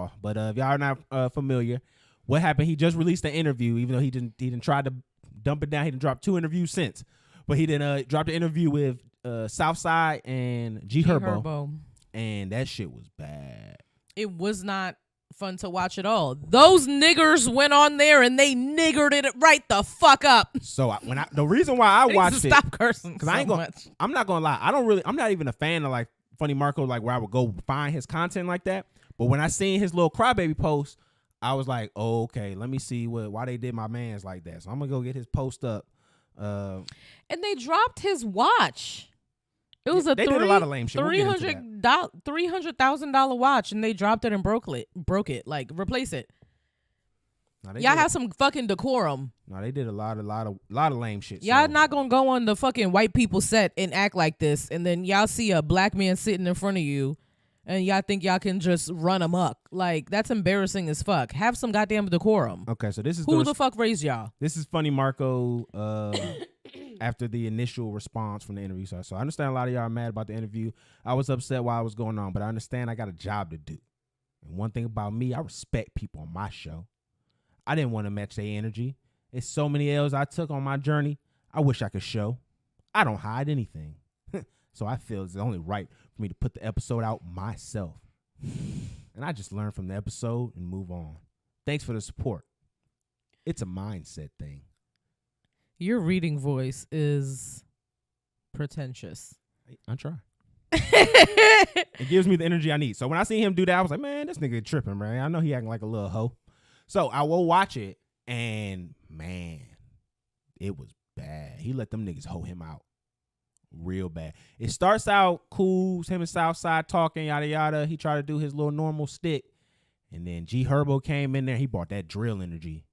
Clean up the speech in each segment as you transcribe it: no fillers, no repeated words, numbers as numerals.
y'all. But if y'all are not familiar, what happened? He just released an interview, even though he didn't try to dump it down. He didn't drop 2 interviews since, but he didn't drop an interview with Southside and G Herbo, and that shit was bad. It was not fun to watch at all. Those niggers went on there and they niggered it right the fuck up. So the reason why I watched it, stop cursing because I'm not gonna lie, I'm not even a fan of like Funny Marco, like where I would go find his content like that. But when I seen his little crybaby post, I was like, oh, okay, let me see why they did my man's like that. So I'm gonna go get his post up. And they dropped his watch. It was they did a lot of lame shit. $300,000 watch, and they dropped it and broke it, like replace it. Y'all have some fucking decorum. No, they did a lot of lame shit. Y'all not gonna go on the fucking white people set and act like this, and then y'all see a black man sitting in front of you, and y'all think y'all can just run amok. Like, that's embarrassing as fuck. Have some goddamn decorum. Okay, so this is who the fuck raised y'all? This is Funny Marco. After the initial response from the interview. So I understand a lot of y'all are mad about the interview. I was upset while it was going on, but I understand I got a job to do. And one thing about me, I respect people on my show. I didn't want to match their energy. It's so many L's I took on my journey. I wish I could show. I don't hide anything. So I feel it's only right for me to put the episode out myself. And I just learn from the episode and move on. Thanks for the support. It's a mindset thing. Your reading voice is pretentious. I try. It gives me the energy I need. So when I see him do that, I was like, man, this nigga tripping, man. I know he acting like a little hoe. So I will watch it, and man, it was bad. He let them niggas hoe him out real bad. It starts out cool, him and Southside talking, yada, yada. He tried to do his little normal stick, and then G Herbo came in there. He brought that drill energy.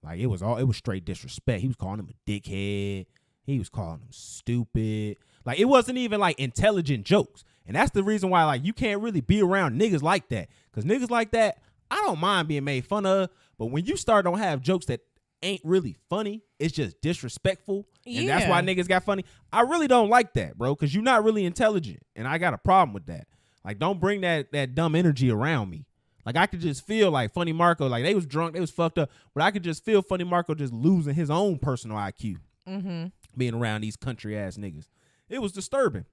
Like, it was straight disrespect. He was calling him a dickhead. He was calling him stupid. Like, it wasn't even like intelligent jokes. And that's the reason why, like, you can't really be around niggas like that. Because niggas like that, I don't mind being made fun of. But when you start don't have jokes that ain't really funny, it's just disrespectful. Yeah. And that's why niggas got funny. I really don't like that, bro, because you're not really intelligent. And I got a problem with that. Like, don't bring that dumb energy around me. Like, I could just feel like Funny Marco, like, they was drunk, they was fucked up, but I could just feel Funny Marco just losing his own personal IQ being around these country-ass niggas. It was disturbing.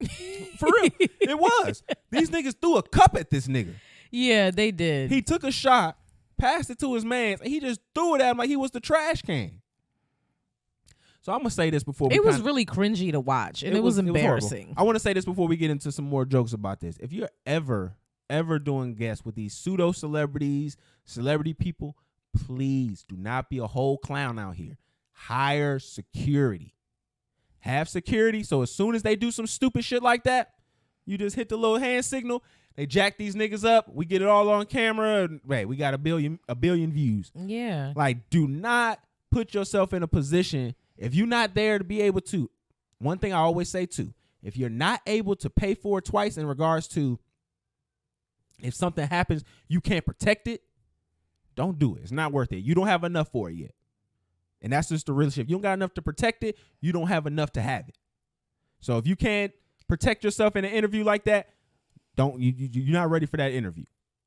For real. It was. These niggas threw a cup at this nigga. Yeah, they did. He took a shot, passed it to his mans, and he just threw it at him like he was the trash can. So I'm going to say this before It was really cringy to watch, and it was embarrassing. I want to say this before we get into some more jokes about this. If you're ever doing guests with these pseudo celebrity people, please do not be a whole clown out here. Hire security. Have security, so as soon as they do some stupid shit like that, you just hit the little hand signal. They jack these niggas up. We get it all on camera. And, wait, we got a billion views. Yeah. Like, do not put yourself in a position if you're not there to be able to. One thing I always say too, if you're not able to pay for it twice in regards to if something happens, you can't protect it, don't do it. It's not worth it. You don't have enough for it yet. And that's just the real shit. If you don't got enough to protect it, you don't have enough to have it. So if you can't protect yourself in an interview like that, you're not ready for that interview.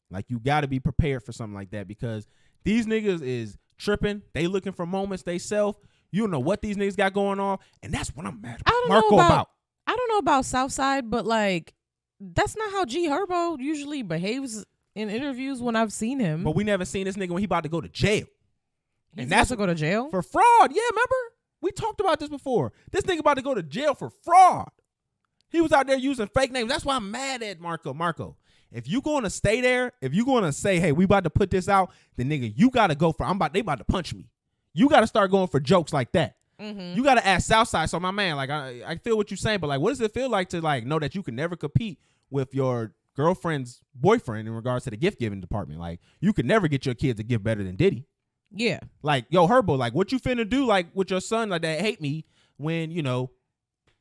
Like, you got to be prepared for something like that, because these niggas is tripping. They looking for moments they self. You don't know what these niggas got going on. And that's what I'm mad at Marco about. I don't know about Southside, but like, that's not how G Herbo usually behaves in interviews when I've seen him. But we never seen this nigga when he about to go to jail. He's about to go to jail? For fraud. Yeah, remember? We talked about this before. This nigga about to go to jail for fraud. He was out there using fake names. That's why I'm mad at Marco. Marco, if you going to stay there, if you going to say, hey, we about to put this out, then nigga, you got to go for, they about to punch me. You got to start going for jokes like that. Mm-hmm. You got to ask Southside. So my man, like, I feel what you're saying, but like, what does it feel like to like know that you can never compete with your girlfriend's boyfriend in regards to the gift giving department? Like, you could never get your kids to give better than Diddy. Yeah. Like, yo, Herbo, like, what you finna do, like, with your son, like, that hate me when, you know,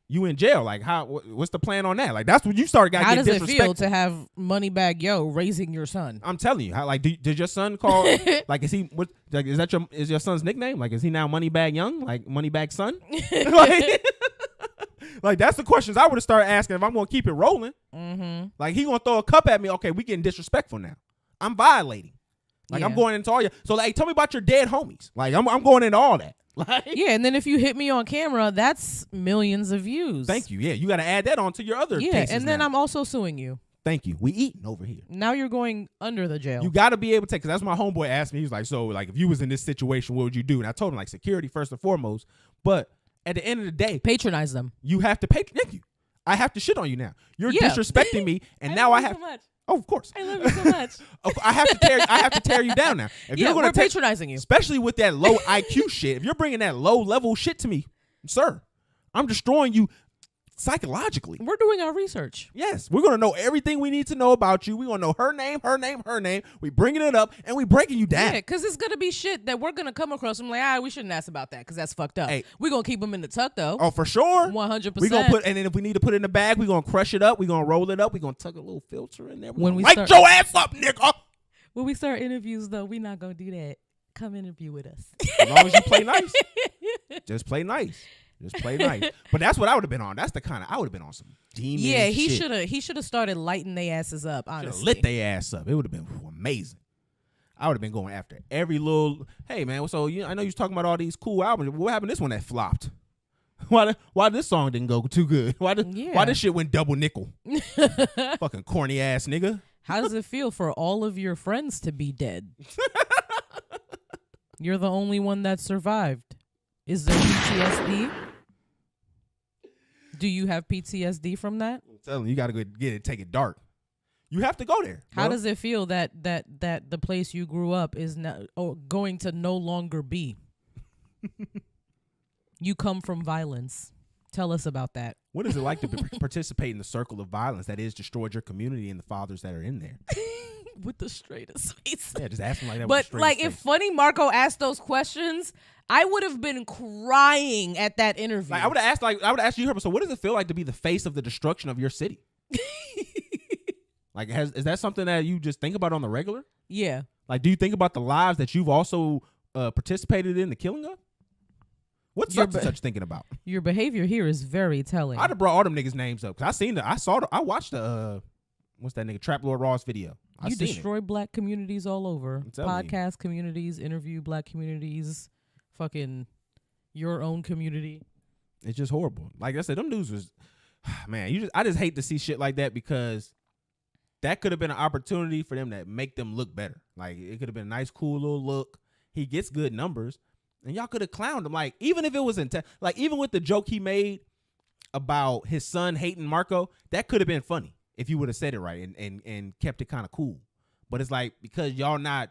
you in jail? Like, what's the plan on that? Like, that's when you start got to get disrespectful. How does it feel to have Moneybag Yo raising your son? I'm telling you, how, like, did your son call? Like, is he? What? Like, is your son's nickname? Like, is he now Moneybag Young? Like, Moneybag Son? Like, that's the questions I would have started asking if I'm gonna keep it rolling. Mm-hmm. Like, he gonna throw a cup at me? Okay, we getting disrespectful now. I'm violating. Like, I'm going into all your. So, like, tell me about your dead homies. Like, I'm going into all that. Like, yeah, and then if you hit me on camera, that's millions of views. Thank you. Yeah, you got to add that on to your other cases and then now. I'm also suing you. Thank you. We eating over here. Now you're going under the jail. You got to be able to, because that's what my homeboy asked me. He was like, so, like, if you was in this situation, what would you do? And I told him, like, security first and foremost. But at the end of the day, patronize them. You have to pay. Thank you. I have to shit on you now. You're disrespecting me, and now I have. So much. Oh, of course. I love you so much. I have to tear you down now. If you're we're patronizing you, especially with that low IQ shit. If you're bringing that low level shit to me, sir, I'm destroying you psychologically. We're doing our research. Yes, we're gonna know everything we need to know about you. We're gonna know her name. We bringing it up and we breaking you down. Yeah, because it's gonna be shit that we're gonna come across. I'm like, we shouldn't ask about that because that's fucked up. Hey, we're gonna keep them in the tuck though. Oh, for sure. 100%. We gonna put, and then if we need to put it in the bag, we gonna crush it up. We gonna roll it up. We gonna tuck a little filter in there. When we light your ass up, nigga. When we start interviews though, we not gonna do that. Come interview with us. As long as you play nice. Just play nice. Just play nice. But that's what I would have been on. That's the kind of, I would have been on some demon shit. He should have started lighting their asses up, honestly. Lit their ass up. It would have been amazing. I would have been going after every little, hey man, so I know you was talking about all these cool albums. What happened to this one that flopped? Why this song didn't go too good? Why this shit went double nickel? Fucking corny ass nigga. How does it feel for all of your friends to be dead? You're the only one that survived. Is there PTSD? Do you have PTSD from that? I'm telling you, you gotta go get it, take it dark. You have to go there. How does it feel that the place you grew up is going to no longer be? You come from violence. Tell us about that. What is it like to participate in the circle of violence that is destroyed your community and the fathers that are in there? With the straightest face. Yeah, just ask him like that. But like, if Funny Marco asked those questions, I would have been crying at that interview. Like, I would have asked you, Herbo, so what does it feel like to be the face of the destruction of your city? Like, is that something that you just think about on the regular? Yeah. Like, do you think about the lives that you've also participated in the killing of? What's such thinking about? Your behavior here is very telling. I'd have brought all them niggas' names up because I watched the what's that nigga Trap Lord Ross video. You destroy black communities all over. Podcast communities, interview black communities, fucking your own community. It's just horrible. Like I said, them dudes was, man, I just hate to see shit like that because that could have been an opportunity for them to make them look better. Like, it could have been a nice, cool little look. He gets good numbers. And y'all could have clowned him. Like, even if it was like, even with the joke he made about his son hating Marco, that could have been funny if you would have said it right and kept it kind of cool. But it's like, because y'all not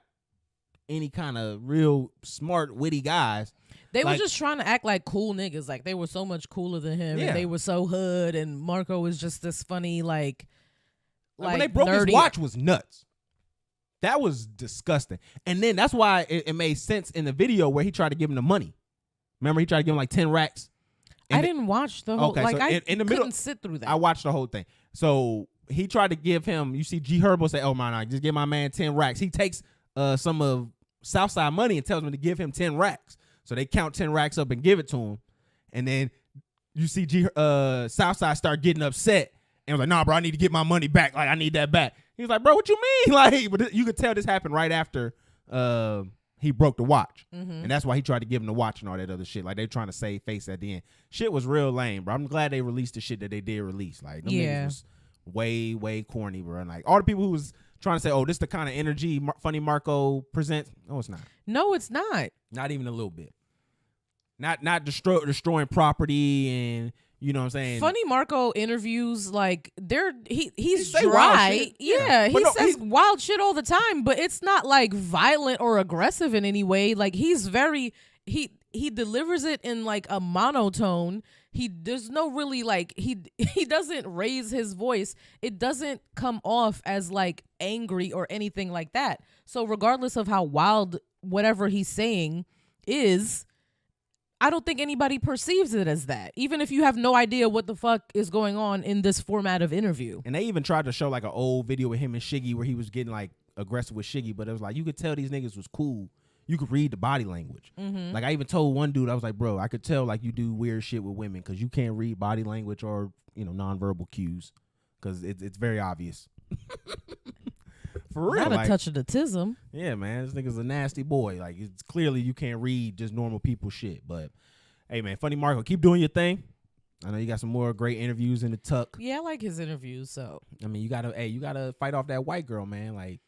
any kind of real smart, witty guys. They were just trying to act like cool niggas. Like, they were so much cooler than him. Yeah. And they were so hood. And Marco was just this funny, like when they broke nerdy. His watch was nuts. That was disgusting. And then that's why it made sense in the video where he tried to give him the money. Remember, he tried to give him like 10 racks. I didn't watch the whole, like, so I in the middle, couldn't sit through that. I watched the whole thing. So he tried to give him, you see G Herbo say, oh my, just give my man 10 racks. He takes some of Southside money and tells him to give him 10 racks. So they count 10 racks up and give it to him. And then you see Southside start getting upset. And was like, nah, bro, I need to get my money back. Like, I need that back. He was like, bro, what you mean? Like, but you could tell this happened right after he broke the watch. Mm-hmm. And that's why he tried to give him the watch and all that other shit. Like, they trying to save face at the end. Shit was real lame, bro. I'm glad they released the shit that they did release. Like, them niggas was way, way corny, bro. And like, all the people who was trying to say, oh, this the kind of energy Funny Marco presents. No, it's not. No, it's not. Not even a little bit. Not destroying property and... You know what I'm saying? Funny Marco interviews, like, he's dry. Yeah, he says wild shit all the time, but it's not like violent or aggressive in any way. Like, he's very he delivers it in like a monotone. There's no really like he doesn't raise his voice. It doesn't come off as like angry or anything like that. So regardless of how wild whatever he's saying is, I don't think anybody perceives it as that, even if you have no idea what the fuck is going on in this format of interview. And they even tried to show like an old video with him and Shiggy where he was getting like aggressive with Shiggy, but it was like you could tell these niggas was cool. You could read the body language. Mm-hmm. Like, I even told one dude, I was like, bro, I could tell like you do weird shit with women because you can't read body language or, you know, nonverbal cues because it's very obvious. For real. Not a like, touch of the tism. Yeah, man. This nigga's a nasty boy. Like, it's clearly you can't read just normal people shit. But, hey, man, Funny Marco, keep doing your thing. I know you got some more great interviews in the tuck. Yeah, I like his interviews, so. I mean, you gotta fight off that white girl, man. Like,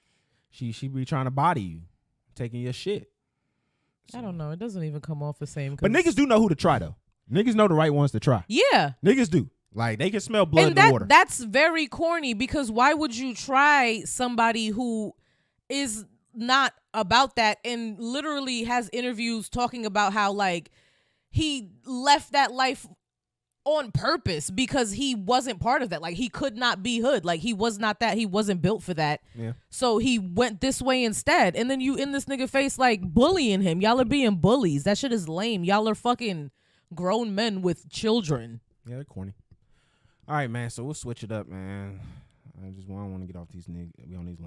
she be trying to body you, taking your shit. So. I don't know. It doesn't even come off the same. But niggas do know who to try, though. Niggas know the right ones to try. Yeah. Niggas do. Like, they can smell blood and in the water. That's very corny because why would you try somebody who is not about that and literally has interviews talking about how, like, he left that life on purpose because he wasn't part of that. Like, he could not be hood. Like, he was not that. He wasn't built for that. Yeah. So he went this way instead. And then you in this nigga face, like, bullying him. Y'all are being bullies. That shit is lame. Y'all are fucking grown men with children. Yeah, they're corny. All right, man. So we'll switch it up, man. I don't want to get off these niggas. We on these